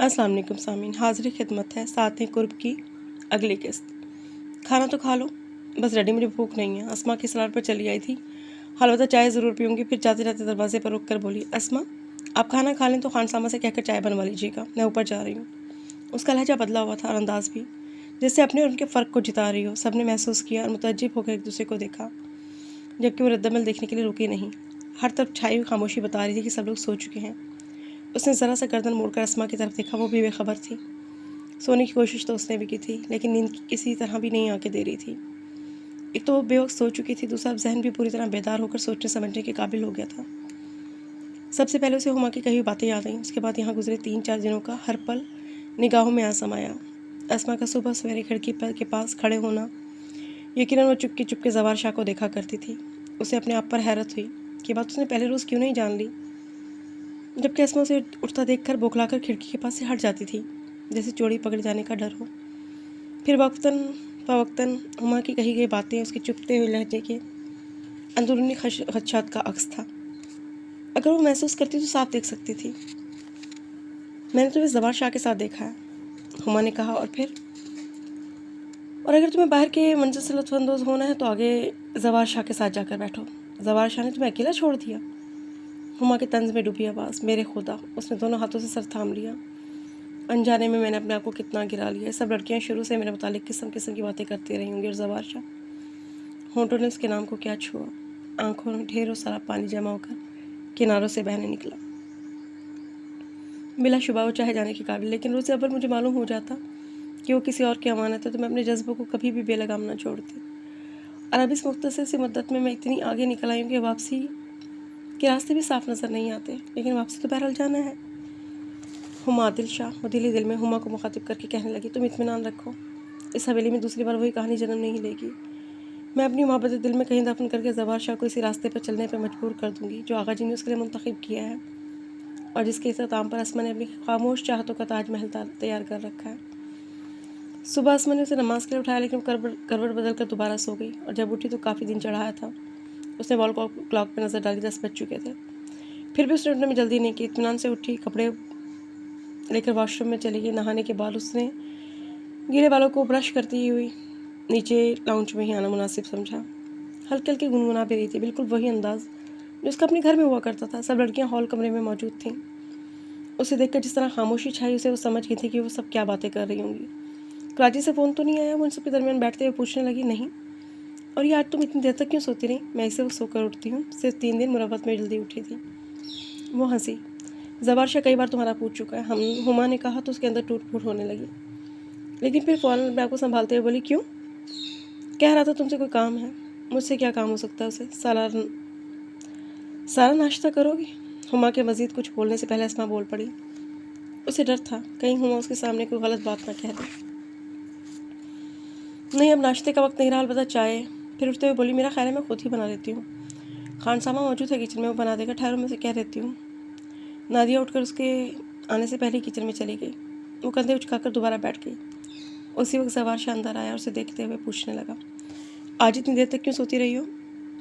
अस्सलाम वालेकुम सामीन, हाज़िर खिदमत है। साथ हैं कुर्ब की अगली किस्त। खाना तो खा लो, बस रेडी मुझे भूख नहीं है। अस्मा की सलाह पर चली आई थी। अलबत्ता चाय ज़रूर पीऊँगी। फिर जाते जाते दरवाजे पर रुक कर बोली, अस्मा आप खाना खा लें तो खानसामा से कहकर चाय बनवा लीजिएगा, मैं ऊपर जा रही हूँ। उसका लहजा बदला हुआ था और अंदाज भी, जिससे अपने और उनके फ़र्क को जिता रही हो। सब ने महसूस किया और मुतअज्जिब होकर एक दूसरे को देखा, जबकि वो रद्दमल देखने के लिए रुकी नहीं। हर तरफ छाई हुई खामोशी बता रही थी कि सब लोग सो चुके हैं। उसने ज़रा सा गर्दन मोड़कर अस्मा की तरफ देखा। वो भी बेखबर थी। सोने की कोशिश तो उसने भी की थी, लेकिन नींद किसी तरह भी नहीं आके दे रही थी। एक तो वो बेवक्त सो चुकी थी, दूसरा जहन भी पूरी तरह बेदार होकर सोचने समझने के काबिल हो गया था। सबसे पहले उसे हुमा की कही हुई बातें याद आईं। उसके बाद यहाँ गुजरे 3-4 दिनों का हर पल निगाहों में आ समाया। अस्मा का सुबह सवेरे खिड़की के पास खड़े होना, यकीनन वो चुपके चुपके ज़वार शाह को देखा करती थी। उसे अपने आप पर हैरत हुई कि बात उसने पहले रोज़ क्यों नहीं जान ली, जबकि अस्मा उसे उठता देखकर बौखलाकर खिड़की के पास से हट जाती थी, जैसे चोरी पकड़ जाने का डर हो। फिर वक्तन फ़वक्तन हुमा की कही गई बातें उसके चुपते हुए लहजे के अंदरूनी खदशात का अक्स था। अगर वो महसूस करती तो साफ देख सकती थी। मैंने तुम्हें ज़वार शाह के साथ देखा है, हुमा ने कहा। और अगर तुम्हें बाहर के मंजर से लुत्फ़अंदोज़ होना है तो आगे ज़वार शाह के साथ जाकर बैठो। ज़वार शाह ने तुम्हें अकेला छोड़ दिया? हुमा के तंज में डूबी आवाज़, मेरे खुदा। उसने दोनों हाथों से सर थाम लिया। अनजाने में मैंने अपने आप को कितना गिरा लिया। सब लड़कियां शुरू से मेरे मुतालिक किस्म किस्म की बातें करती रही होंगी। और ज़वार शाह, होंठों ने उसके नाम को क्या छुआ, आंखों में ढेरों सारा पानी जमा होकर किनारों से बहने निकला। बिलाशुबा वो चाहे जाने के काबिल, लेकिन रोज़ अगर मुझे मालूम हो जाता कि वो किसी और की अमानत है तो मैं अपने जज्बों को कभी भी बेलगाम ना छोड़ती। और अब इस मुख्तसर सी मुद्दत में मैं इतनी आगे निकल आई हूँ कि वापसी के रास्ते भी साफ नज़र नहीं आते, लेकिन वापसी तो बहरहाल जाना है। हुमा दिल शाह वो दिल ही दिल में हुमा को मुखातिब करके कहने लगी, तुम इत्मीनान रखो, इस हवेली में दूसरी बार वही कहानी जन्म नहीं लेगी। मैं अपनी मोहब्बत दिल में कहीं दफन करके ज़वार शाह को इसी रास्ते पर चलने पर मजबूर कर दूंगी जो आगा जी ने उसके लिए मुंतखब किया है, और जिसके इख्तिताम पर अस्मा ने अपनी खामोश चाहतों का ताजमहल तैयार कर रखा है। सुबह अस्मा ने उसे नमाज के लिए उठाया, लेकिन करवट बदल कर दोबारा सो गई। और जब उठी तो काफ़ी दिन चढ़ाया था। उसने वॉल क्लॉक पर नज़र डाली, 10 बज चुके थे। फिर भी उसने उठने में जल्दी नहीं की। इत्मीनान से उठी, कपड़े लेकर वॉशरूम में चली गई। नहाने के बाद उसने गीले बालों को ब्रश करती हुई नीचे लाउंज में ही आना मुनासिब समझा। हल्के हल्के गुनगुना भी रही थी, बिल्कुल वही अंदाज जो उसका अपने घर में हुआ करता था। सब लड़कियां हॉल कमरे में मौजूद थीं। उसे देखकर जिस तरह खामोशी छाई, उसे वो समझ गई थी कि वो सब क्या बातें कर रही होंगी। कराची से फ़ोन तो नहीं आया? वो इन सब के दरमियान बैठते हुए पूछने लगी। नहीं। और ये आज तुम इतनी देर तक क्यों सोती रही? मैं इसे वो सोकर उठती हूँ, सिर्फ 3 दिन मुरव्वत में जल्दी उठी थी। वो हंसी। ज़वार शाह कई बार तुम्हारा पूछ चुका है, हुमा ने कहा तो उसके अंदर टूट फूट होने लगी, लेकिन फिर फ़ौरन बैग को संभालते हुए बोली, क्यों? कह रहा था तुमसे कोई काम है। मुझसे क्या काम हो सकता है उसे? सारा नाश्ता करोगी? हुमा के मज़ीद कुछ बोलने से पहले अस्मा बोल पड़ी। उसे डर था कहीं हुमा उसके सामने कोई गलत बात ना कह दे। नहीं, अब नाश्ते का वक्त नहीं रहा, अलबत्ता चाय। फिर उठते हुए बोली, मेरा ख्याल है मैं खुद ही बना लेती हूँ। खानसामा मौजूद है किचन में, वो बना देगा। ठहरो, मैं उसे कह देती हूँ। नादिया उठकर उसके आने से पहले किचन में चली गई। वो कंधे उचकाकर दोबारा बैठ गई। उसी वक्त ज़वार शाह अंदर आया और उसे देखते हुए पूछने लगा, आज इतनी देर तक क्यों सोती रही हो?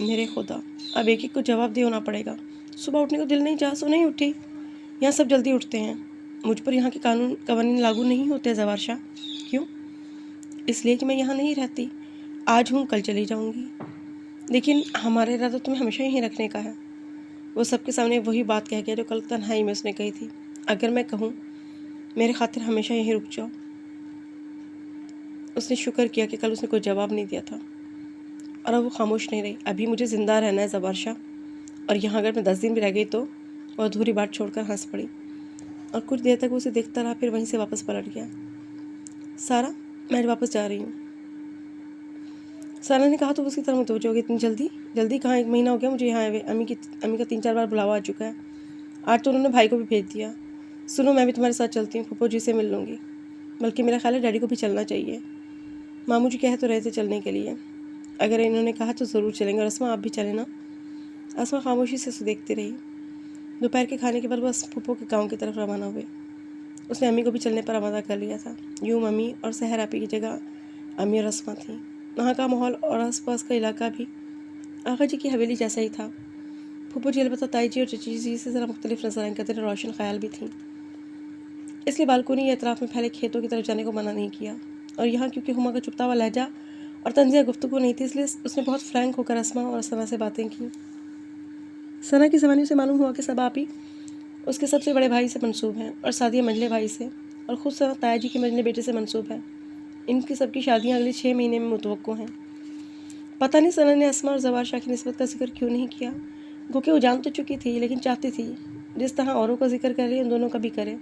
मेरे खुदा, अब एक एक को जवाब दे होना पड़ेगा। सुबह उठने को दिल नहीं चाहा सो नहीं उठी। यहाँ सब जल्दी उठते हैं। मुझ पर यहाँ के कवानीन लागू नहीं होते ज़वार शाह। क्यों? इसलिए कि मैं यहाँ नहीं रहती। आज हूँ, कल चली जाऊँगी, लेकिन हमारा इरादा तुम्हें हमेशा यहीं रखने का है। वो सबके सामने वही बात कह गया जो कल तन्हाई में उसने कही थी। अगर मैं कहूँ मेरे खातिर हमेशा यहीं रुक जाओ। उसने शुक्र किया कि कल उसने कोई जवाब नहीं दिया था, और अब वो खामोश नहीं रही। अभी मुझे ज़िंदा रहना है ज़वार शाह, और यहाँ अगर मैं 10 दिन भी रह गई तो? वो अधूरी बात छोड़कर हंस पड़ी, और कुछ देर तक उसे देखता रहा, फिर वहीं से वापस पलट गया। सारा, मैं वापस जा रही हूँ। सारा ने कहा तो उसकी तरफ मुतवज्जो हो गई। इतनी जल्दी? जल्दी कहाँ, 1 महीना हो गया मुझे यहाँ आए हुए। अम्मी का 3-4 बार बुलावा आ चुका है। आज तो उन्होंने भाई को भी भेज दिया। सुनो, मैं भी तुम्हारे साथ चलती हूँ, फूफो जी से मिल लूँगी। बल्कि मेरा ख्याल है डैडी को भी चलना चाहिए। मामू जी कह तो रहे थे चलने के लिए। अगर इन्होंने कहा तो ज़रूर चलेंगे। और अस्मा, आप भी चले ना? अस्मा खामोशी से उसे देखती रही। दोपहर के खाने के बाद बस फूफो के गाँव की तरफ रवाना हुए। उसने अम्मी को भी चलने पर आमादा कर लिया था। यूँ मम्मी और सहर आपी की जगह अम्मी और अस्मा थी। वहाँ का माहौल और आसपास का इलाका भी आगा जी की हवेली जैसा ही था। फूफो जी अलबत्ता ताई जी और चची जी से ज़रा मुख्तलिफ नजर आने का रोशन ख्याल भी थी। इसलिए बालकोनी या इतराफ़ में फैले खेतों की तरफ जाने को मना नहीं किया। और यहाँ क्योंकि हुमा का चुपता हुआ लहजा और तंजिया गुफ्तगू नहीं थी, इसलिए उसने बहुत फ्रैंक होकर अस्मा और सना से बातें की। सना की जवानी से मालूम हुआ कि सब आप ही उसके सबसे बड़े भाई से मंसूब हैं और सादिया मंझले भाई से, और ख़ुद सना ताया जी के मंझले बेटे से मंसूब है। इनकी सबकी शादियाँ अगले 6 महीने में मुतवक्को हैं। पता नहीं सना ने अस्मा और जवार शाह की निस्बत का जिक्र क्यों नहीं किया, क्योंकि वो जान तो चुकी थी, लेकिन चाहती थी जिस तरह औरों का जिक्र कर रही उन दोनों का भी करे।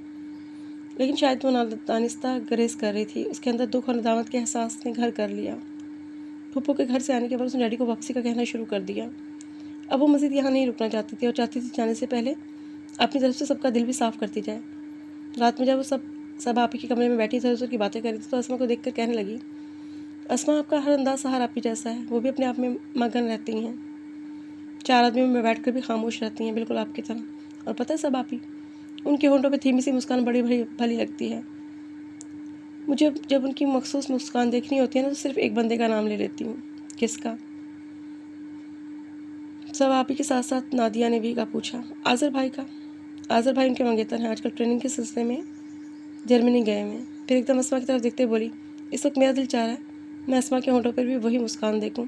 लेकिन शायद वो नादानिस्ता गरेज कर रही थी। उसके अंदर दुख और नदामत के एहसास ने घर कर लिया। फूफो के घर से आने के बाद उसने डैडी को वापसी का कहना शुरू कर दिया। अब वो मज़ीद यहाँ नहीं रुकना चाहती थी और चाहती थी जाने से पहले अपनी तरफ से सबका दिल भी साफ़ करती जाए। रात में जब वो सब आप ही के कमरे में बैठी इधर उधर की बातें कर रही थी तो अस्मा को देखकर कहने लगी, अस्मा आपका हर अंदाज हर आप ही जैसा है, वो भी अपने आप में मगन रहती हैं, 4 आदमियों में बैठ कर भी खामोश रहती हैं, बिल्कुल आपकी तरह। और पता है सब आप ही, उनके होंठों पे धीमी सी मुस्कान बड़ी भली लगती है। मुझे जब उनकी मखसूस मुस्कान देखनी होती है ना तो सिर्फ एक बंदे का नाम ले लेती हूँ। किसका? सब आप ही के साथ साथ नादिया ने भी का पूछा। आज़र भाई का। आज़र भाई उनके मंगेतर हैं, आजकल ट्रेनिंग के सिलसिले में जर्मनी गए हुए हैं। फिर एकदम अस्मा की तरफ देखते बोली, इस वक्त मेरा दिल चाह रहा है मैं अस्मा के होंठों पर भी वही मुस्कान देखूं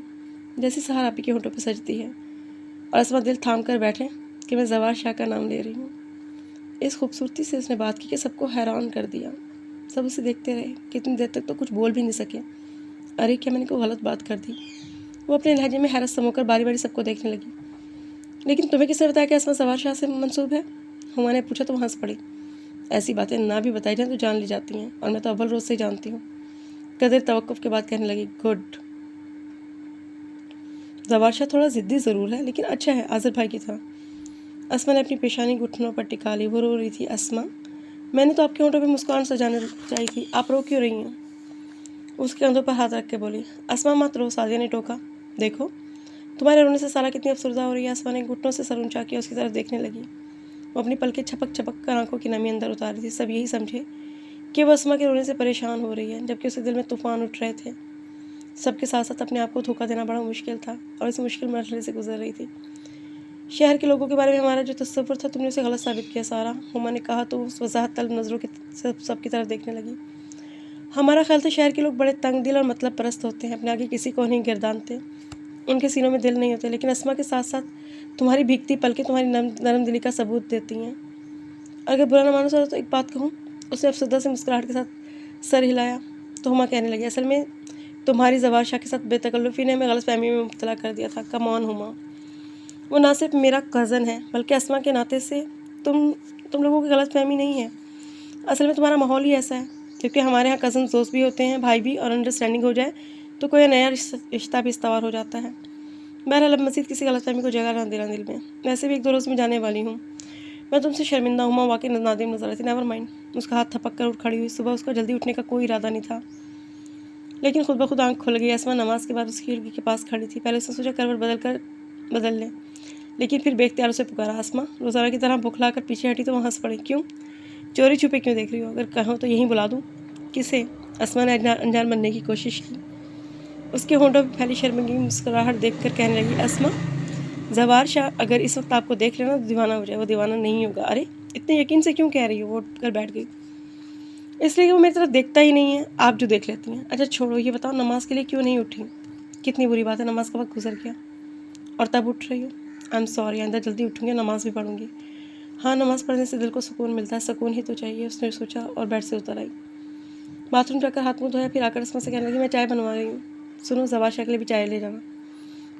जैसी सहर आप ही के होंठों पर सजती है, और अस्मा दिल थाम कर बैठे कि मैं जवार शाह का नाम ले रही हूँ। इस खूबसूरती से उसने बात की कि सबको हैरान कर दिया। सब उसे देखते रहे, कितनी देर तक तो कुछ बोल भी नहीं सके। अरे क्या मैंने कोई गलत बात कर दी? वो अपने लहजे में हैरत समोकर बारी बारी सबको देखने लगी। लेकिन तुम्हें किसने बताया कि अस्मा जवार शाह से मंसूब है? हुमा ने पूछा तो हंस पड़ी। ऐसी बातें ना भी बताई जाए तो जान ली जाती हैं, और मैं तो अव्वल रोज़ से ही जानती हूँ। कदर तवक्कुफ के बाद कहने लगी, गुड। जवार शाह थोड़ा ज़िद्दी ज़रूर है, लेकिन अच्छा है, आज़र भाई की तरह। अस्मा ने अपनी पेशानी घुटनों पर टिका ली। वो रो रही थी। अस्मा, मैंने तो आपके होंठों पे मुस्कान सजाने चाहिए थी, आप रो क्यों रही हैं? उसके कंधों पर हाथ रख के बोली। अस्मा मत रो, सादिया ने टोका। देखो तुम्हारे रोने से सारा कितनी अफसरदा हो रही है। अस्मा ने घुटनों से सर ऊंचा किया, उसकी तरफ देखने लगी। वो अपनी पलकें छपक छपक कर आंखों की नमी अंदर उतार रही थी। सब यही समझे कि वह अस्मा के रोने से परेशान हो रही है, जबकि उसके दिल में तूफान उठ रहे थे। सबके साथ साथ अपने आप को धोखा देना बड़ा मुश्किल था, और इस मुश्किल मरहले से गुजर रही थी। शहर के लोगों के बारे में हमारा जो तस्वुर था तुमने उसे गलत साबित किया सारा, हुमा ने कहा तो उस वजाहत तलब नज़रों की सबकी तरफ देखने लगी। हमारा ख्याल था शहर के लोग बड़े तंग दिल और मतलब परस्त होते हैं, अपने आगे किसी को नहीं गिरदानते, उनके सीनों में दिल नहीं होते। लेकिन अस्मा के साथ साथ तुम्हारी भीगती पलकें तुम्हारी नरम दिली का सबूत देती हैं। अगर बुरा ना मानो सर तो एक बात कहूँ। उसने अफसरदा से मुस्कुराहट के साथ सर हिलाया तो हुमा कहने लगी, असल में तुम्हारी जवार शाह के साथ बेतकल्लुफ़ी ने हमें गलतफहमी में मुब्तला कर दिया था। कम ऑन हुमा, वो ना सिर्फ मेरा कज़न है बल्कि अस्मा के नाते से तुम लोगों की गलतफहमी नहीं है। असल में तुम्हारा माहौल ही ऐसा है, क्योंकि हमारे यहाँ कज़न दोस्त भी होते हैं, भाई भी, और अंडरस्टैंडिंग हो जाए तो कोई नया रिश्ता भी इस्तवार हो जाता है। बहरहाल अब मज़ीद किसी गलतफहमी को जगह ना देना दिल में। वैसे भी 1-2 रोज़ में जाने वाली हूँ। मैं तुमसे शर्मिंदा हूँ। वाकई नादिम नजर आई थी। Never mind. उसका हाथ थपक कर उठ खड़ी हुई। सुबह उसका जल्दी उठने का कोई इरादा नहीं था, लेकिन खुद ब खुद आँख खुल गई। अस्मा नमाज के बाद उसकी खिड़की के पास खड़ी थी। पहले उसने सोचा करवट बदल ले, लेकिन फिर बेख्तियार उसे पुकारा। अस्मा रोज़ाना की तरह बुखला कर पीछे हटी तो वह हंस पड़ी। क्यों? चोरी छुपे क्यों देख रही हो? अगर कहो तो यहीं बुला दूँ। किसे? अस्मा ने अनजान बनने की कोशिश की। उसके होंठों पर फैली शर्मिंदगी मुस्कुराहट देखकर कहने लगी, अस्मा जवार शाह अगर इस वक्त आपको देख लेना तो दीवाना हो जाए। वो दीवाना नहीं होगा। अरे इतने यकीन से क्यों कह रही हो? वो उठ कर बैठ गई। इसलिए कि वो मेरी तरफ देखता ही नहीं है, आप जो देख लेती हैं। अच्छा छोड़ो, ये बताओ नमाज के लिए क्यों नहीं उठी? कितनी बुरी बात है, नमाज का वक्त गुजर गया और तब उठ रही हो। आई एम सॉरी, आइंदा जल्दी उठूँगी, नमाज भी पढ़ूँगी। हाँ, नमाज़ पढ़ने से दिल को सुकून मिलता है, सुकून ही तो चाहिए, उसने सोचा और बेड से उतर आई। बाथरूम जाकर हाथ मुँह धोया, फिर आकर अस्मा से कहने लगी, मैं चाय बनवा रही हूँ, सुनो जवार शाह के लिए भी चाय ले जाना।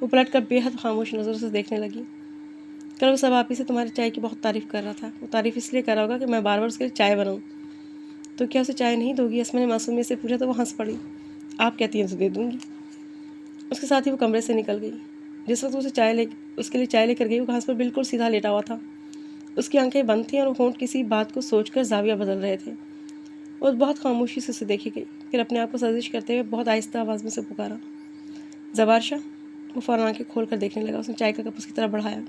वो पलट कर बेहद खामोश नज़रों से देखने लगी। कल वो सब आप ही से तुम्हारी चाय की बहुत तारीफ़ कर रहा था। वो तारीफ़ इसलिए कर रहा होगा कि मैं बार बार उसके लिए चाय बनाऊँ। तो क्या उसे चाय नहीं दोगी? अस्मा ने मासूमियत से पूछा तो वो हंस पड़ी। आप कहती हैं तो दे दूँगी। उसके साथ ही वो कमरे से निकल गई। जिस वक्त उसके लिए चाय लेकर गई, वो घास पर बिल्कुल सीधा लेटा हुआ था। उसकी आंखें बंद थीं और वो होंठ किसी बात को सोचकर जाविया बदल रहे थे। वो बहुत खामोशी से उसे देखी गई, फिर अपने आप को साजिश करते हुए बहुत आहिस्ता आवाज़ में से पुकारा, जवार शाह। वो फ़ौरन आंखें खोल कर देखने लगा। उसने चाय का कप उसकी तरफ बढ़ाया।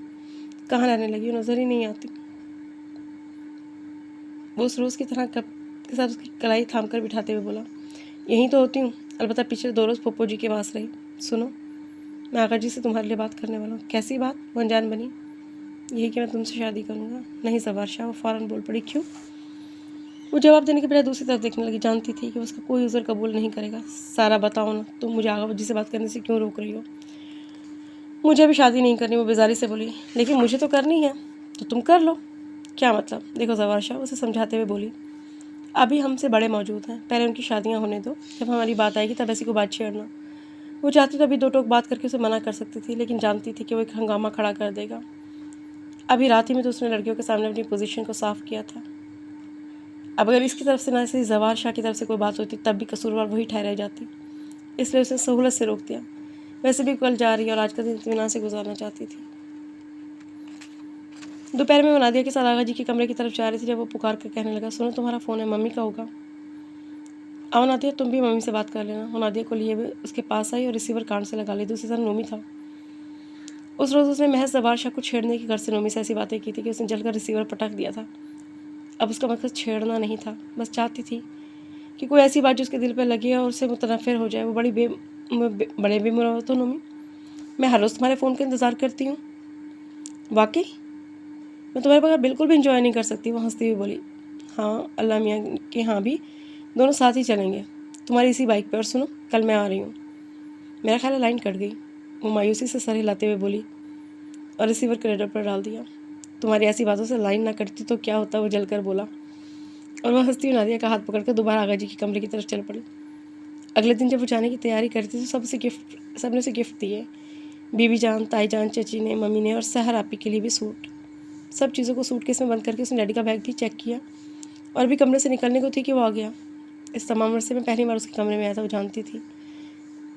कहाँ रहने लगी? वो नज़र ही नहीं आती। वो उस रोज़ की तरह कप के साथ उसकी कलाई थाम कर बिठाते हुए बोला, यहीं तो होती हूँ, अलबत्ता पिछले 2 रोज़ पप्पू जी के पास रही। सुनो, मैं आकर जी से तुम्हारे लिए बात करने वाला हूँ। कैसी बात? वो अनजान बनी। यही कि मैं तुमसे शादी करूँगा। नहीं जवार शाह, वो फ़ौरन बोल पड़ी। क्यों? वो जवाब देने के बजाय दूसरी तरफ देखने लगी। जानती थी कि उसका कोई उज़र कबूल नहीं करेगा। सारा बताओ ना, तुम मुझे आगा वजी से बात करने से क्यों रोक रही हो? मुझे अभी शादी नहीं करनी, वो बेजारी से बोली। लेकिन मुझे तो करनी है, तो तुम कर लो। क्या मतलब? देखो ज़वार शाह उसे समझाते हुए बोली, अभी हमसे बड़े मौजूद हैं, पहले उनकी शादियाँ होने दो, जब हमारी बात आएगी तब ऐसी को बात छेड़ना। वो चाहती तो अभी दो टोक बात करके उसे मना कर सकती थी, लेकिन जानती थी कि वो एक हंगामा खड़ा कर देगा। अभी रात ही में तो उसने लड़कियों के सामने अपनी पोजीशन को साफ किया था। अब अगर इसकी तरफ से ना ऐसे ज़वार शाह की तरफ से कोई बात होती तब भी कसूरवार वही ठहराई जाती, इसलिए उसे सहूलत से रोक दिया। वैसे भी कल जा रही है और आज का दिन इत्मीनान से गुजारना चाहती थी। दोपहर में वो नादिया के साथ आगा जी के कमरे की तरफ जा रही थी जब वो पुकार कर कहने लगा, सुनो तुम्हारा फ़ोन है, मम्मी का होगा। आओ नादिया, तुम भी मम्मी से बात कर लेना। वो नादिया को लिए हुए उसके पास आई और रिसीवर कान से लगा ली। दूसरी तरफ नोमी था। उस रोज़ उसने महज ज़वार शाह को छेड़ने की घर से नोमी से ऐसी बातें की थी कि उसने जलकर रिसीवर पटक दिया था। अब उसका मकसद छेड़ना नहीं था, बस चाहती थी कि कोई ऐसी बात जो उसके दिल पर लगी और उससे मुतनफ़िर हो जाए। वो बड़े बेमुरवत हो नोमी, मैं हर रोज़ तुम्हारे फ़ोन का इंतज़ार करती हूँ। वाकई मैं तुम्हारे बगैर बिल्कुल भी इंजॉय नहीं कर सकती। वो हंसती हुई बोली, हाँ अल्लाह मियाँ के हाँ भी दोनों साथ ही चलेंगे तुम्हारी इसी बाइक पर। और सुनो, कल मैं आ रही हूँ। मेरा ख्याल है लाइन कट गई। वो मायूसी से सर हिलाते हुए बोली और रिसीवर क्रेडर पर डाल दिया। तुम्हारी ऐसी बातों से लाइन ना कटती तो क्या होता, वो जलकर बोला। और वह हंसती हुई नादिया का हाथ पकड़कर दोबारा आगा जी के कमरे की तरफ चल पड़ी। अगले दिन जब वो जाने की तैयारी करती तो सबने उसे गिफ्ट दिए। बीबी जान, ताई जान, चची ने, मम्मी ने और सहर आपी के लिए भी सूट। सब चीज़ों को सूटकेस में बंद करके उसने डैडी का बैग भी चेक किया और भी कमरे से निकलने को थी कि वो आ गया। इस तमाम अरसे में पहली बार उसके कमरे में आया था। वो जानती थी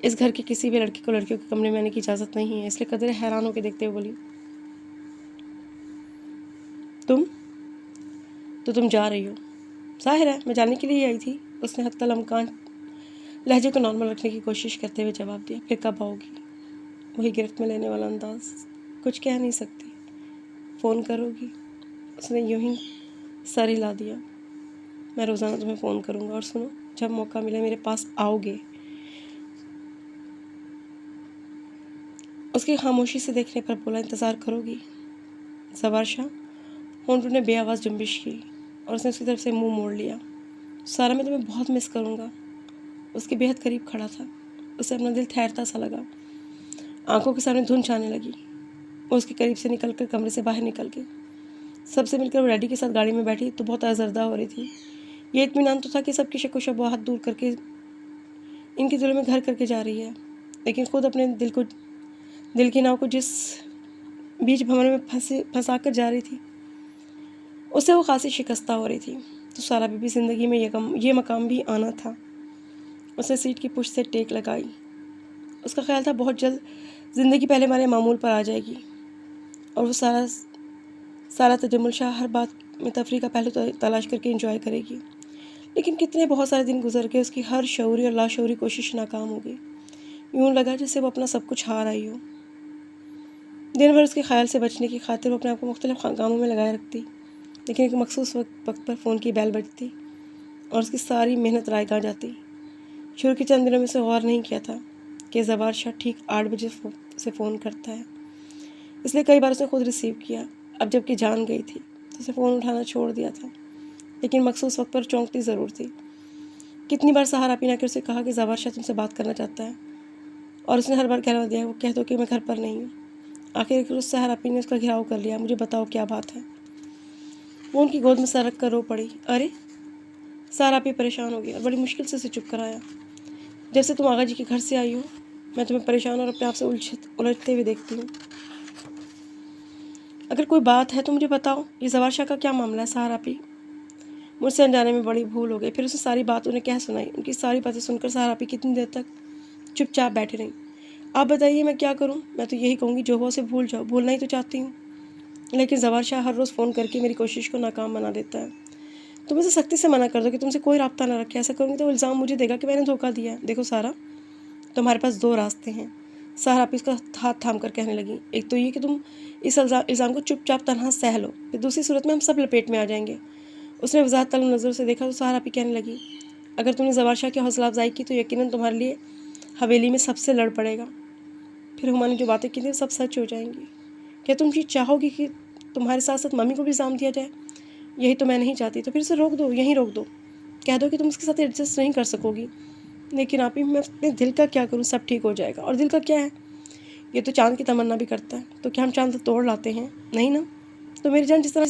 इस घर के किसी भी लड़की को लड़कियों के कमरे में आने की इजाज़त नहीं है, इसलिए कदर हैरान होकर देखते हुए बोली, तुम जा रही हो? जाहिर है मैं जाने के लिए ही आई थी। उसने हत्ता लमकान लहजे को नॉर्मल रखने की कोशिश करते हुए जवाब दिया। फिर कब आओगी? वही गिरफ्त में लेने वाला अंदाज। कुछ कह नहीं सकती। फ़ोन करोगी? उसने यूं ही सर हिला दिया। मैं रोज़ाना तुम्हें फ़ोन करूँगा और सुनो, जब मौका मिले मेरे पास आओगे। उसकी खामोशी से देखने पर बोला, इंतज़ार करोगी? ज़वार शाह होंठों ने बेआवाज़ जुम्बिश की और उसने उसकी तरफ से मुंह मोड़ लिया। सारा, मैं तुम्हें बहुत मिस करूँगा। उसके बेहद करीब खड़ा था। उसे अपना दिल ठहरता सा लगा। आंखों के सामने धुंध छाने लगी। वो उसके करीब से निकलकर कमरे से बाहर निकल गई। सबसे मिलकर वो डैडी के साथ गाड़ी में बैठी तो बहुत आज़रदा हो रही थी। ये इत्मीनान तो था कि सबकी शक व शुबहात दूर करके इनके दिलों में घर करके जा रही है, लेकिन खुद अपने दिल की नाव को जिस बीच भंवर में फंसा कर जा रही थी उससे वो खासी शिकस्ता हो रही थी। तो सारा बीबी ज़िंदगी में ये मकाम भी आना था। उसने सीट की पुश से टेक लगाई। उसका ख्याल था बहुत जल्द ज़िंदगी पहले हमारे मामूल पर आ जाएगी और वो सारा तजम्मुल शाह हर बात में तफरी का पहलू तलाश करके इंजॉय करेगी। लेकिन कितने बहुत सारे दिन गुजर गए, उसकी हर शऊरी और लाशऊरी कोशिश नाकाम हो गई। यूँ लगा जैसे वो अपना सब कुछ हार आई हो। दिन भर उसके ख्याल से बचने की खातिर वो अपने आप को मुख्तलिफ कामों में लगाए रखती, लेकिन एक मखसूस वक्त पर फ़ोन की बैल बजती और उसकी सारी मेहनत रायगा जाती। शुरू के चंद दिनों में से गौर नहीं किया था कि ज़वार शाह ठीक 8 बजे से फ़ोन करता है, इसलिए कई बार उसने खुद रिसीव किया। अब जबकि जान गई थी तो उसे फ़ोन उठाना छोड़ दिया था, लेकिन मखसूस वक्त पर चौंकती ज़रूर थी। कितनी बार सहारा पीना कर उसे कहा कि ज़वार शाह तुमसे बात करना चाहता है और उसने हर बार कहना दिया, वो कह दो कि मैं घर पर नहीं हूँ। आखिर उस सहारा पी ने उसका घिराव कर लिया। मुझे बताओ क्या बात है? वो उनकी गोद में सर रख कर रो पड़ी। अरे! सहारा पी परेशान हो गई और बड़ी मुश्किल से उसे चुप कराया। जब से तुम आगा जी के घर से आई हो मैं तुम्हें परेशान और अपने आप से उलझते हुए देखती हूँ। अगर कोई बात है तो मुझे बताओ। ये ज़वार शाह का क्या मामला है? सहारा पी, मुझसे अनजाने में बड़ी भूल हो गई। फिर उसने सारी बात उन्हें कह सुनाई। उनकी सारी बातें सुनकर सहारा पी कितनी देर तक चुपचाप बैठी रही। आप बताइए मैं क्या करूं? मैं तो यही कहूँगी जो हो उसे भूल जाओ। भूलना ही तो चाहती हूँ, लेकिन ज़वार शाह हर रोज़ फ़ोन करके मेरी कोशिश को नाकाम बना देता है। तुम इसे सख्ती से मना कर दो कि तुमसे कोई राब्ता ना रखे। ऐसा करूँगी तो इल्ज़ाम मुझे देगा कि मैंने धोखा दिया है। देखो सारा, तुम्हारे पास 2 रास्ते हैं। सहारा पी उसका हाथ थाम कर कहने लगी। एक तो ये कि तुम इस इल्ज़ाम को चुपचाप तनहा सह लो, फिर दूसरी सूरत में हम सब लपेट में आ जाएंगे। उसने वजाहत तलब नज़रों से देखा तो सहारा पी कहने लगी, अगर तुमने ज़वार शाह की हौसला अफजाई की तो यकीनन तुम्हारे लिए हवेली में सबसे लड़ पड़ेगा। फिर हुमा ने जो बातें की थी सब सच हो जाएंगी। क्या तुम ये चाहोगी कि तुम्हारे साथ साथ मम्मी को भी इल्ज़ाम दिया जाए? यही तो मैं नहीं चाहती। तो फिर से रोक दो, यहीं रोक दो, कह दो कि तुम उसके साथ एडजस्ट नहीं कर सकोगी। लेकिन आप ही, मैं अपने दिल का क्या करूँ, सब ठीक हो जाएगा। और दिल का क्या है, ये तो चाँद की तमन्ना भी करता है। तो क्या हम चाँद तोड़ लाते हैं? नहीं ना। तो मेरी जान, जिस तरह